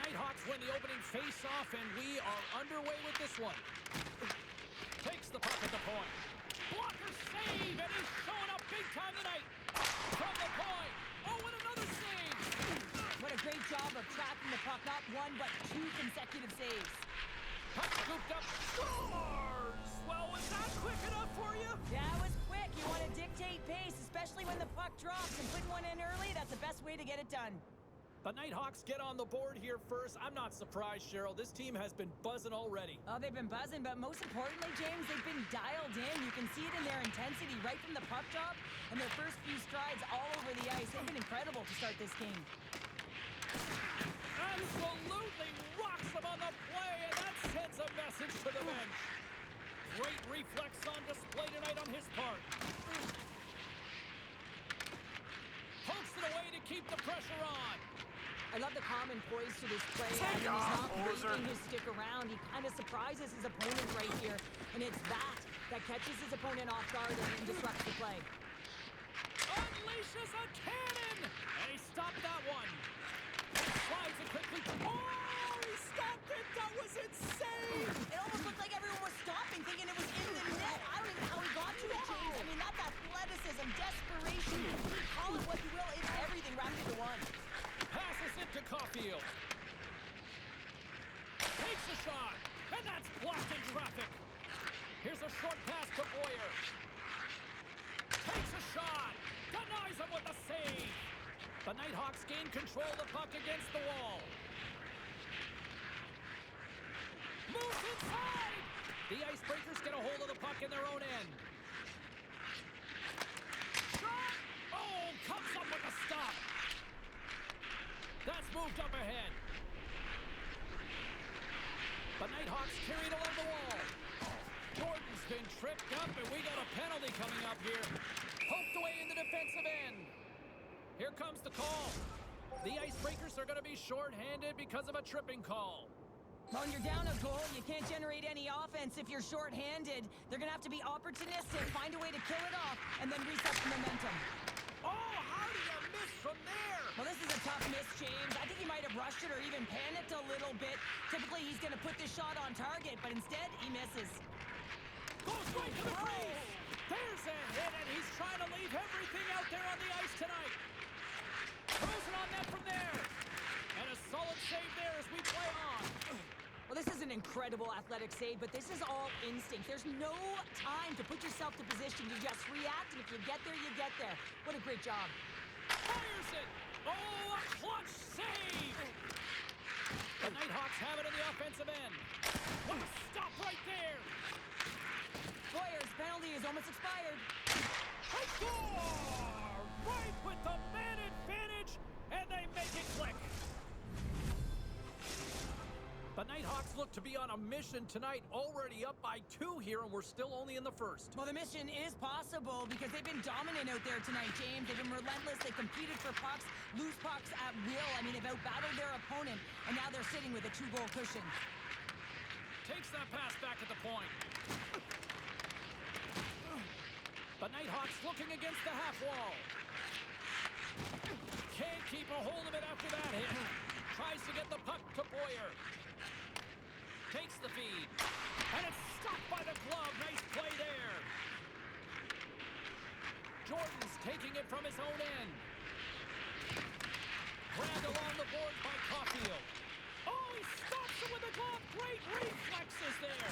Nighthawks win the opening face-off, and we are underway with this one. Takes the puck at the point. Blocker save, and he's showing up big time tonight. From the point. Oh, and another save. What a great job of tracking the puck. Not one, but two consecutive saves. Puck scooped up. Scores! Well, was that quick enough for you? Yeah, it was quick. You want to dictate pace, especially when the puck drops. And putting one in early, that's the best way to get it done. The Nighthawks get on the board here first. I'm not surprised, Cheryl. This team has been buzzing already. Oh, they've been buzzing, but most importantly, James, they've been dialed in. You can see it in their intensity right from the puck drop and their first few strides all over the ice. They've been incredible to start this game. Absolutely rocks them on the play, and that sends a message to the bench. Great reflex on display tonight on his part. Pokes it away to keep the pressure on. I love the common poise to this play. I mean, he's not waving his stick around. He kind of surprises his opponent right here, and it's that catches his opponent off guard and disrupts the play. Unleashes a cannon, and he stopped that one. Slides it quickly. Oh, he stopped it. That was insane. It almost looked like everyone was stopping, thinking it was in the net. I don't even know how he got to it, James. I mean, that's athleticism, desperation. Call it what you will. It's everything wrapped into one. Passes it to Caulfield. Takes a shot, and that's blocked in traffic. Here's a short pass to Boyer. Takes a shot, denies him with a save. The Nighthawks gain control of the puck against the wall. Moves inside. The Icebreakers get a hold of the puck in their own end. Shot! Oh, comes up with a stop. That's moved up ahead. The Nighthawks carried along the wall. Jordan's been tripped up, and we got a penalty coming up here. Poked away in the defensive end. Here comes the call. The Icebreakers are going to be shorthanded because of a tripping call. When you're down a goal, you can't generate any offense if you're shorthanded. They're going to have to be opportunistic, find a way to kill it off, and then reset the momentum. Oh, how do you miss from there? Well, this is a tough miss, James. I think he might have rushed it or even panicked a little bit. Typically, he's going to put this shot on target, but instead, he misses. Goes right to the crease. There's a hit, and he's trying to leave everything out there on the ice tonight. Throws it on net from there. And a solid save there as we play on. Well, this is an incredible athletic save, but this is all instinct. There's no time to put yourself to position. You just react, and if you get there, you get there. What a great job. Fires it. Oh, a clutch save. The Nighthawks have it in the offensive end. What a stop right there. Boyer's penalty is almost expired. A score! Right with the man advantage, and they make it click. The Nighthawks look to be on a mission tonight, already up by 2 here, and we're still only in the first. Well, the mission is possible because they've been dominant out there tonight, James. They've been relentless. They competed for pucks, lose pucks at will. I mean, they've outbattled their opponent, and now they're sitting with a 2-goal cushion. Takes that pass back at the point. The Nighthawks looking against the half wall. Can't keep a hold of it after that hit. Tries to get the puck to Boyer. Takes the feed. And it's stopped by the glove. Nice play there. Jordan's taking it from his own end. Grabbed along the board by Caulfield. Oh, he stops it with the glove. Great reflexes there.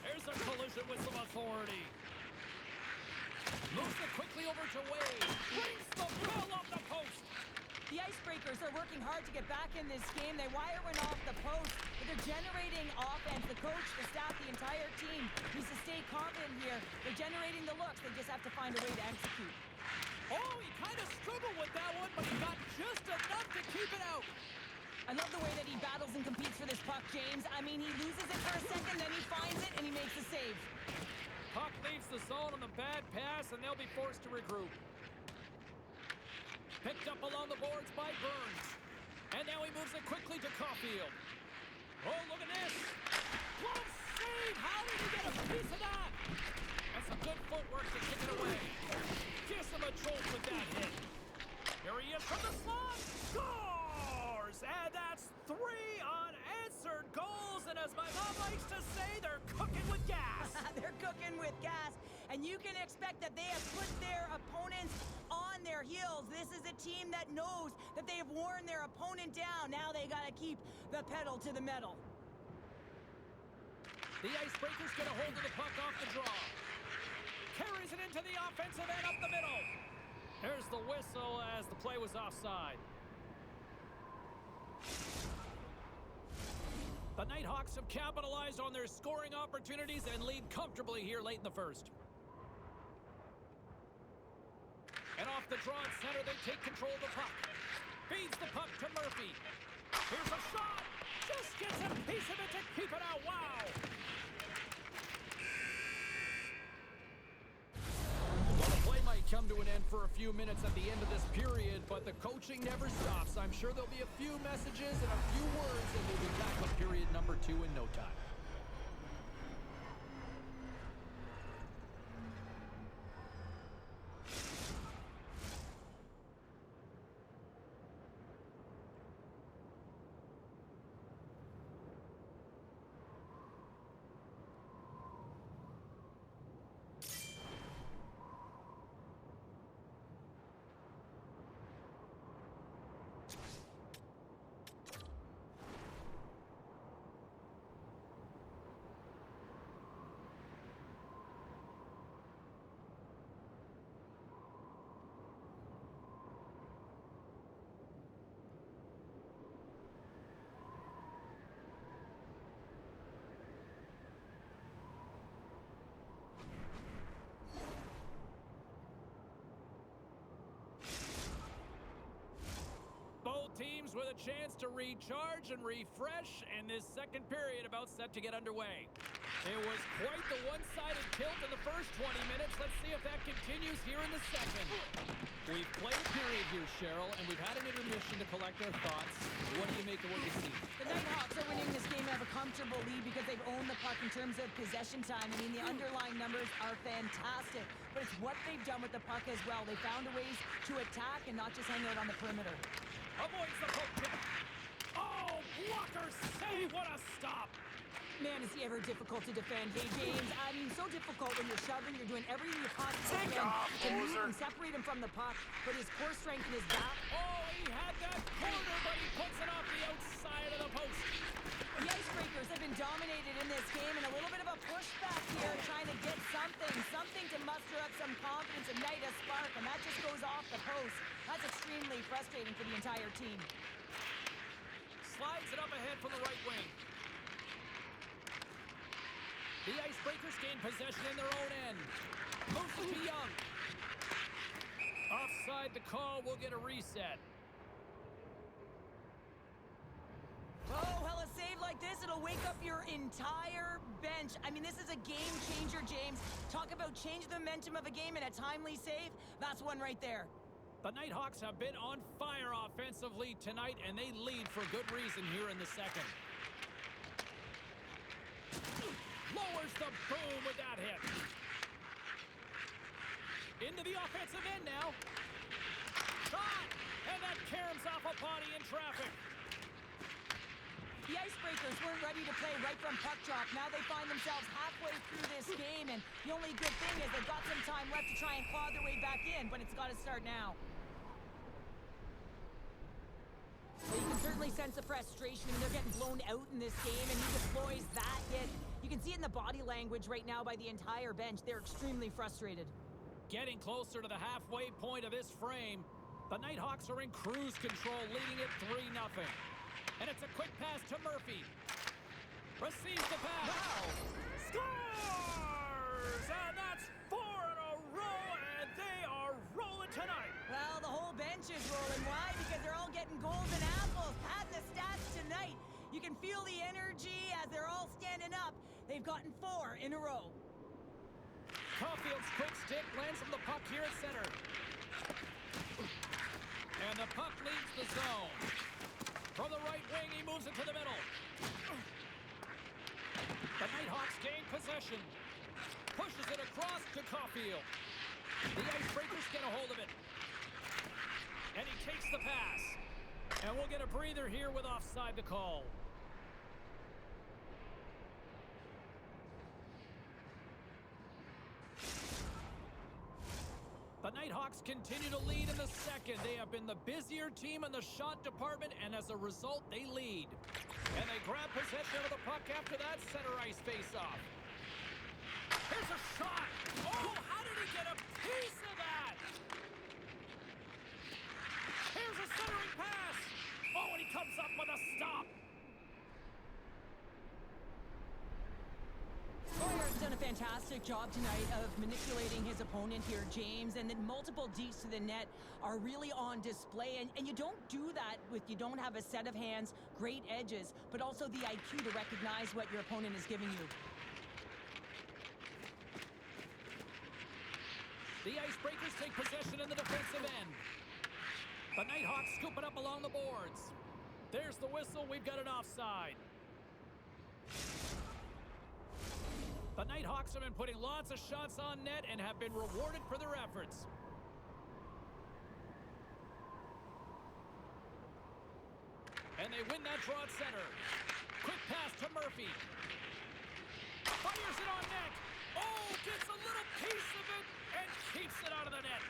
There's a collision with some authority. Moves it quickly over to Wade. Brings the ball off the post. The Icebreakers are working hard to get back in this game. They wire one off the post, but they're generating offense. The coach, the staff, the entire team needs to stay confident here. They're generating the looks. They just have to find a way to execute. Oh, he kind of struggled with that one, but he got just enough to keep it out. I love the way that he battles and competes for this puck, James. I mean, he loses it for a second, then he finds it, and he makes the save. Puck leaves the zone on the bad pass, and they'll be forced to regroup. Picked up along the boards by Burns. And now he moves it quickly to Caulfield. Oh, look at this. Close save. How did he get a piece of that? That's some good footwork to kick it away. Gives him a jolt with that hit. Here he is from the slot. Scores! And that's 3 can expect that they have put their opponents on their heels. This is a team that knows that they have worn their opponent down. Now they got to keep the pedal to the metal. The Icebreakers get a hold of the puck off the draw. Carries it into the offensive end up the middle. There's the whistle as the play was offside. The Nighthawks have capitalized on their scoring opportunities and lead comfortably here late in the first. And off the draw at center, they take control of the puck. Feeds the puck to Murphy. Here's a shot. Just gets a piece of it to keep it out. Wow. Well, the play might come to an end for a few minutes at the end of this period, but the coaching never stops. I'm sure there'll be a few messages and a few words, and we'll be back with period number 2 in no time. Both teams with a chance to recharge and refresh, and this second period about set to get underway. It was quite the one-sided tilt in the first 20 minutes. Let's see if that continues here in the second. We've played a period here, Cheryl, and we've had an intermission to collect our thoughts. What do you make of what you see? The Nighthawks are winning this game and have a comfortable lead because they've owned the puck in terms of possession time. I mean, the underlying numbers are fantastic, but it's what they've done with the puck as well. They found a ways to attack and not just hang out on the perimeter. Avoids the poke check. Oh, blocker save! What a stop! Man, is he ever difficult to defend. Hey, James, I mean, so difficult when you're shoving, you're doing everything you possibly can to move and separate him from the puck, but his core strength in his back. Oh, he had that corner, but he puts it off the outside of the post. The Icebreakers have been dominated in this game, and a little bit of a pushback here, trying to get something to muster up some confidence, ignite a spark, and that just goes off the post. That's extremely frustrating for the entire team. Slides it up ahead from the right wing. The Icebreakers gain possession in their own end. Moves it to Young. Offside the call, we'll get a reset. Oh, well, a save like this, it'll wake up your entire bench. I mean, this is a game changer, James. Talk about change the momentum of a game and a timely save. That's one right there. The Nighthawks have been on fire offensively tonight, and they lead for good reason here in the second. Lowers the boom with that hit. Into the offensive end now. Shot! And that caroms off a body in traffic. The Icebreakers weren't ready to play right from puck drop. Now they find themselves halfway through this game, and the only good thing is they've got some time left to try and claw their way back in, but it's got to start now. Well, you can certainly sense the frustration. I mean, they're getting blown out in this game, and he deploys that hit. You can see it in the body language right now by the entire bench. They're extremely frustrated. Getting closer to the halfway point of this frame. The Nighthawks are in cruise control, leading it 3-0. And it's a quick pass to Murphy. Receives the pass. Wow! Scores! And that's 4 in a row, and they are rolling tonight. Well, the whole bench is rolling. Why? Because they're all getting golden apples. Pad the stats tonight. You can feel the energy as they're all standing up. They've gotten 4 in a row. Caulfield's quick stick lands from the puck here at center. And the puck leaves the zone. From the right wing, he moves it to the middle. The Nighthawks gain possession. Pushes it across to Caulfield. The Icebreakers get a hold of it. And he takes the pass. And we'll get a breather here with offside the call. Hawks continue to lead in the second. They have been the busier team in the shot department, and as a result, they lead. And they grab possession of the puck after that center ice face-off. Here's a shot. Oh, how did he get a piece of that? Here's a centering pass. Oh, and he comes up with a stop. Boyer's done a fantastic job tonight of manipulating his opponent here, James, and then multiple deets to the net are really on display. And you don't do that if you don't have a set of hands, great edges, but also the IQ to recognize what your opponent is giving you. The Icebreakers take possession in the defensive end. The Nighthawks scoop it up along the boards. There's the whistle. We've got an offside. The Nighthawks have been putting lots of shots on net and have been rewarded for their efforts. And they win that draw at center. Quick pass to Murphy. Fires it on net. Oh, gets a little piece of it and keeps it out of the net.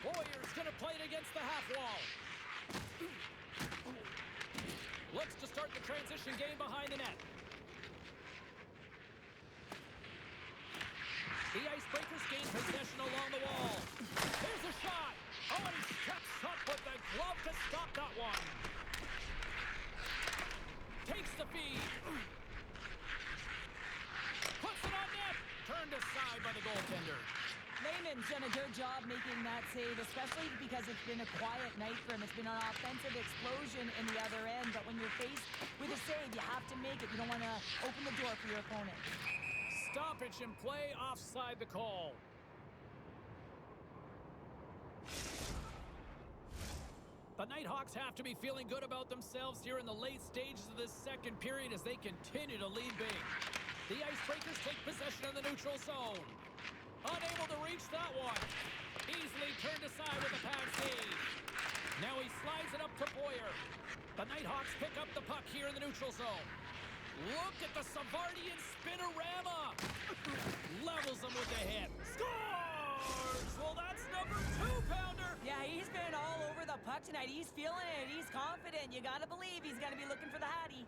Boyer's going to play it against the half wall. Looks to start the transition game behind the net. The Icebreakers gain possession along the wall. There's a shot. Oh, and he steps up with the glove to stop that one. Takes the feed. Puts it on net. Turned aside by the goaltender. Lehman's done a good job making that save, especially because it's been a quiet night for him. It's been an offensive explosion in the other end, but when you're faced with a save, you have to make it. You don't want to open the door for your opponent. Stoppage in play, offside the call. The Nighthawks have to be feeling good about themselves here in the late stages of this second period as they continue to lead big. The Icebreakers take possession in the neutral zone. Unable to reach that one. Easily turned aside with a pad save. Now he slides it up to Boyer. The Nighthawks pick up the puck here in the neutral zone. Look at the Savardian spinorama. Levels them with a hit. Scores! Well, that's number 2-pounder. Yeah, he's been all over the puck tonight. He's feeling it. He's confident. You got to believe he's going to be looking for the Hattie.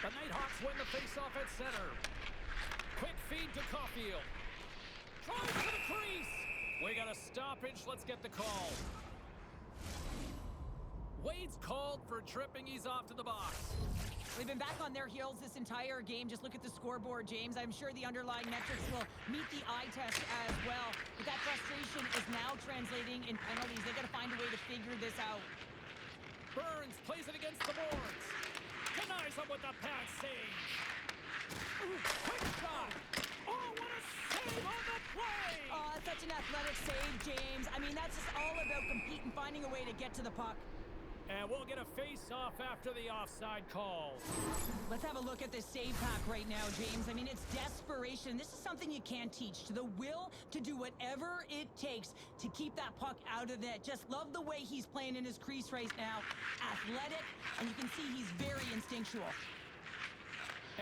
The Nighthawks win the faceoff at center. Quick feed to Caulfield. Drives to the crease. We got a stoppage. Let's get the call. Wade's called for tripping. He's off to the box. They've been back on their heels this entire game. Just look at the scoreboard, James. I'm sure the underlying metrics will meet the eye test as well. But that frustration is now translating in penalties. They got to find a way to figure this out. Burns plays it against the boards. Denies him with the pad save. Quick shot. Oh, what a save on the play. Oh, such an athletic save, James. I mean, that's just all about competing, finding a way to get to the puck. And we'll get a face-off after the offside call. Let's have a look at this save pack right now, James. I mean, it's desperation. This is something you can't teach. The will to do whatever it takes to keep that puck out of net. Just love the way he's playing in his crease right now. Athletic, and you can see he's very instinctual.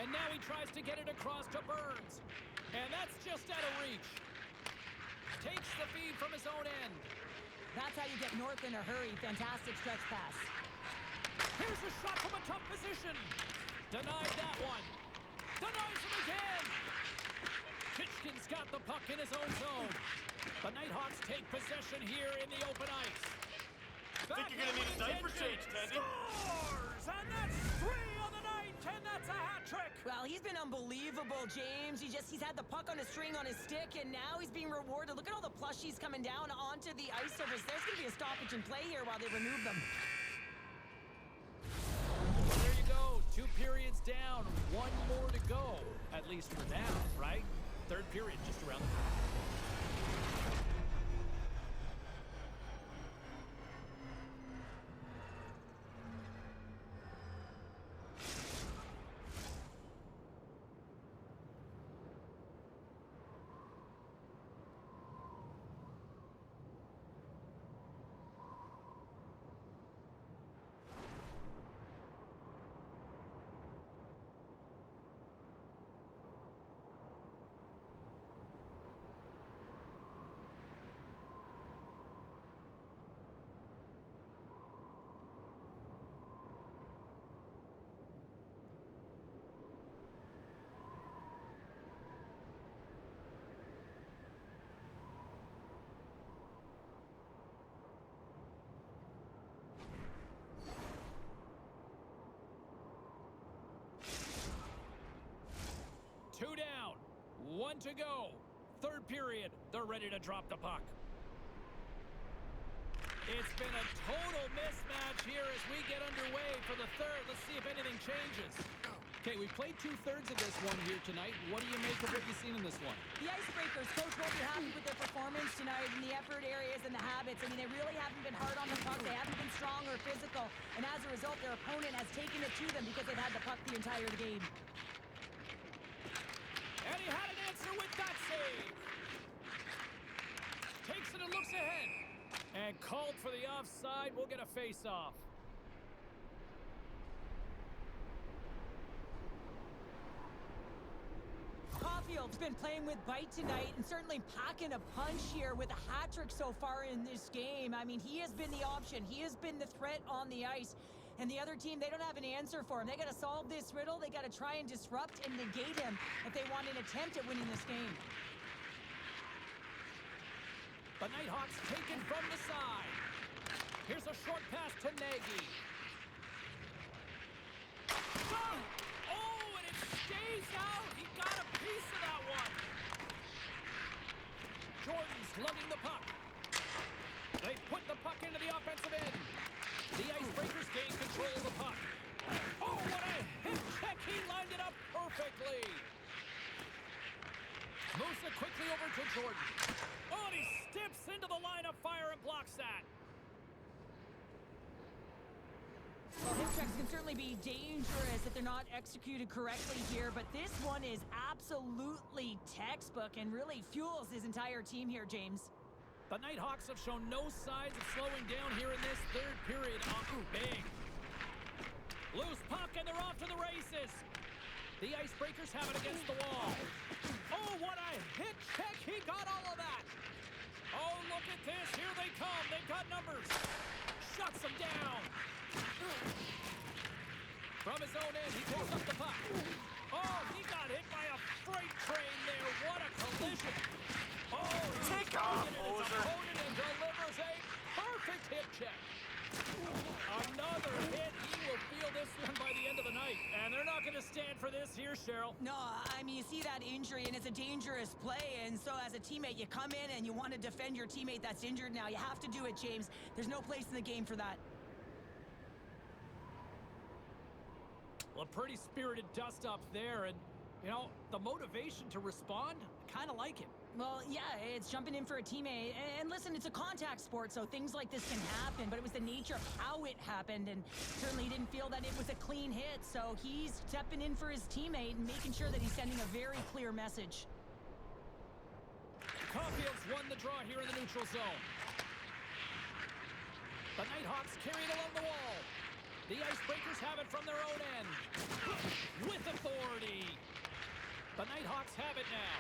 And now he tries to get it across to Burns. And that's just out of reach. Takes the feed from his own end. That's how you get north in a hurry. Fantastic stretch pass. Here's a shot from a tough position. Denied that one. Denies him again. Kitchkin's got the puck in his own zone. The Nighthawks take possession here in the open ice. I think you're going to need a diaper change, Tandy. Scores! And that's 3 on the night, and that's a hat trick. Well, he's been unbelievable, James. He's had the puck on a string on his stick, and now he's being rewarded. Look at all the plushies coming down onto the ice surface. There's going to be a stoppage in play here while they remove them. There you go. 2 periods down. 1 more to go. At least for now, right? Third period just around the corner. 1 to go. Third period. They're ready to drop the puck. It's been a total mismatch here as we get underway for the third. Let's see if anything changes. Okay, we've played 2/3 of this one here tonight. What do you make of what you've seen in this one? The Icebreakers, coach won't be happy with their performance tonight in the effort areas and the habits. I mean, they really haven't been hard on the puck. They haven't been strong or physical. And as a result, their opponent has taken it to them because they've had the puck the entire game. And he had an answer with that save. Takes it and looks ahead. And called for the offside. We'll get a face-off. Caulfield's been playing with bite tonight and certainly packing a punch here with a hat trick so far in this game. I mean, he has been the option. He has been the threat on the ice. And the other team, they don't have an answer for him. They got to solve this riddle. They got to try and disrupt and negate him if they want an attempt at winning this game. The Nighthawks taken from the side. Here's a short pass to Nagy. Oh, and it stays out. He got a piece of that one. Jordan's lugging the puck. They put the puck into the offensive end. The Icebreakers gain control of the puck. Oh, what a hip check. He lined it up perfectly. Moves it quickly over to Jordan. Oh, and he steps into the line of fire and blocks that. Well, hip checks can certainly be dangerous if they're not executed correctly here, but this one is absolutely textbook and really fuels his entire team here, James. The Nighthawks have shown no signs of slowing down here in this third period. Oh, big. Loose puck, and they're off to the races. The Icebreakers have it against the wall. Oh, what a hit check. He got all of that. Oh, look at this. Here they come. They've got numbers. Shuts them down. From his own end, he picks up the puck. Oh, he got hit by a freight train there. What a collision. Oh, Take off, his loser. opponent and delivers a perfect hip check. Another hit. He will feel this one by the end of the night. And they're not going to stand for this here, Cheryl. No, I mean, you see that injury, and it's a dangerous play, and so as a teammate, you come in and you want to defend your teammate that's injured now. You have to do it, James. There's no place in the game for that. Well, a pretty spirited dust-up there, and, you know, the motivation to respond, kind of like it. Well, yeah, it's jumping in for a teammate. And listen, it's a contact sport, so things like this can happen, but it was the nature of how it happened, and certainly he didn't feel that it was a clean hit, so he's stepping in for his teammate and making sure that he's sending a very clear message. Caulfield's won the draw here in the neutral zone. The Nighthawks carry it along the wall. The Icebreakers have it from their own end. With authority. The Nighthawks have it now.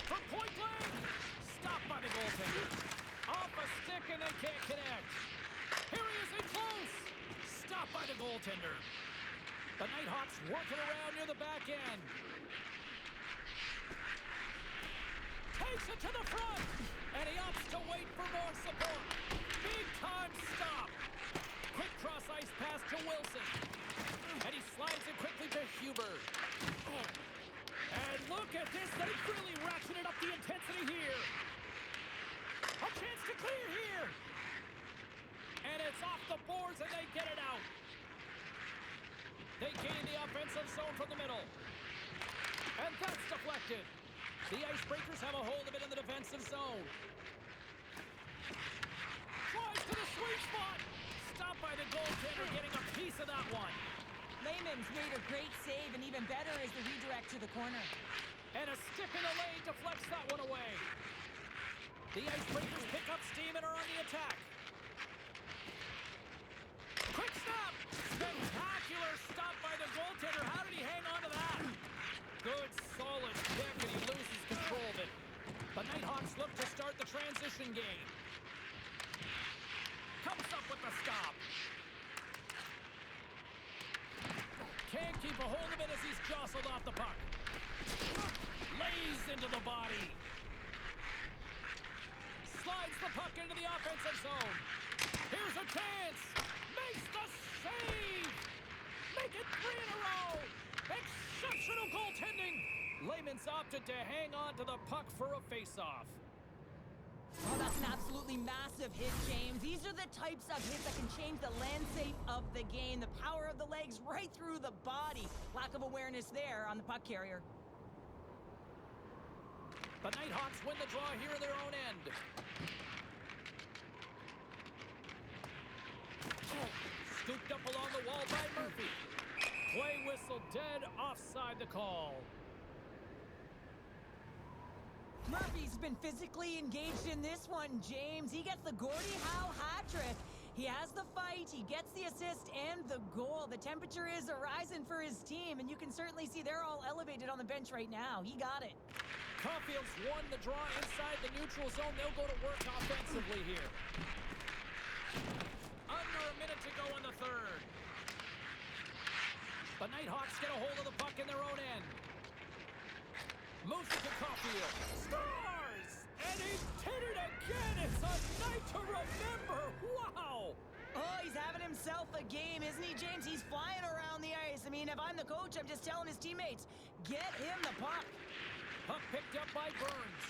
From point blank. Stopped by the goaltender. Off a stick and they can't connect. Here he is in close. Stopped by the goaltender. The Nighthawks working around near the back end. Takes it to the front. And he opts to wait for more support. Big time stop. Quick cross ice pass to Wilson. And he slides it quickly to Huber. And look at this. They really ratcheted up the intensity here. A chance to clear here. And it's off the boards and they get it out. They gain the offensive zone from the middle. And that's deflected. The Icebreakers have a hold of it in the defensive zone. Tries to the sweet spot. Stopped by the goaltender, getting a piece of that one. Lehman's made a great save, and even better is the redirect to the corner. And a stick in the lane deflects that one away. The Icebreakers pick up steam and are on the attack. Quick stop! Spectacular stop by the goaltender. How did he hang on to that? Good, solid kick, and he loses control of it. The Nighthawks look to start the transition game. Comes up with the stop. Can't keep a hold of it as he's jostled off the puck. Lays into the body. Slides the puck into the offensive zone. Here's a chance. Makes the save. Make it 3 in a row. Exceptional goaltending. Lehman's opted moment to hang on to the puck for a face-off. Oh, that's an absolutely massive hit, James. These are the types of hits that can change the landscape of the game. The power of the legs right through the body. Lack of awareness there on the puck carrier. The Nighthawks win the draw here in their own end. Scooped up along the wall by Murphy. Play whistle dead, offside the call. Murphy's been physically engaged in this one, James. He gets the Gordie Howe hat trick. He has the fight, he gets the assist, and the goal. The temperature is rising for his team, and you can certainly see they're all elevated on the bench right now. He got it. Caulfield's won the draw inside the neutral zone. They'll go to work offensively here. Under a minute to go in the third. The Nighthawks get a hold of the puck in their own end. Moves it to Caulfield. Scores! And he did it again! It's a night to remember! Wow! Oh, he's having himself a game, isn't he, James? He's flying around the ice. I mean, if I'm the coach, I'm just telling his teammates, get him the puck. Puck picked up by Burns.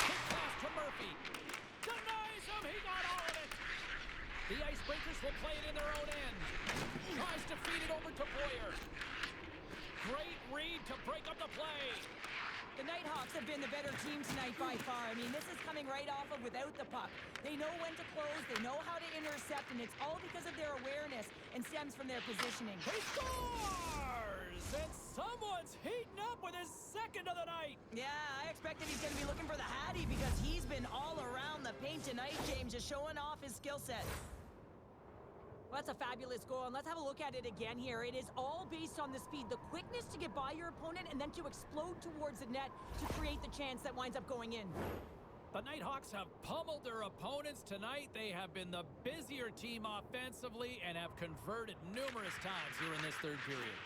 Quick pass to Murphy. Denies him! He got all of it! The Icebreakers will play it in their own end. Tries to feed it over to Boyer. Great read to break up the play. The Nighthawks have been the better team tonight by far. I mean, this is coming right off of without the puck. They know when to close, they know how to intercept, and it's all because of their awareness and stems from their positioning. He scores! And someone's heating up with his second of the night. Yeah, I expected he's going to be looking for the Hattie because he's been all around the paint tonight, James, just showing off his skill set. Well, that's a fabulous goal, and let's have a look at it again here. It is all based on the speed, the quickness to get by your opponent, and then to explode towards the net to create the chance that winds up going in. The Nighthawks have pummeled their opponents tonight. They have been the busier team offensively and have converted numerous times here in this third period.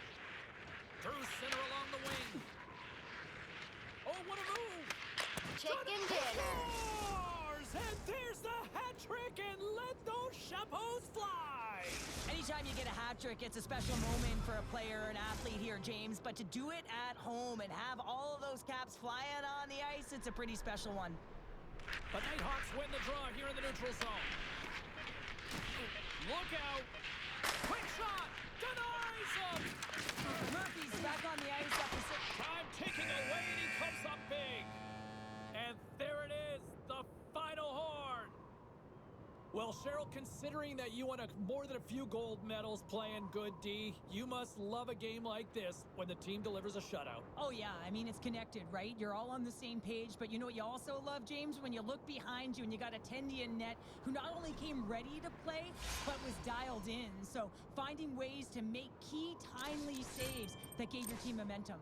Through center along the wing. Oh, what a move! Chicken dinner. Scores! And there's the hat trick, and let those chapeaus fly! Anytime you get a hat trick, it's a special moment for a player, an athlete here, James. But to do it at home and have all of those caps flying on the ice, it's a pretty special one. The Nighthawks win the draw here in the neutral zone. Look out! Quick shot! Denies him! Murphy's back on the ice after Time ticking away, and he comes up big. And there it is, the final horn. Well, Cheryl, considering that you won more than a few gold medals playing good D, you must love a game like this when the team delivers a shutout. Oh, yeah. I mean, it's connected, right? You're all on the same page. But you know what you also love, James? When you look behind you and you got a Tendy in net who not only came ready to play, but was dialed in. So finding ways to make key, timely saves that gave your team momentum.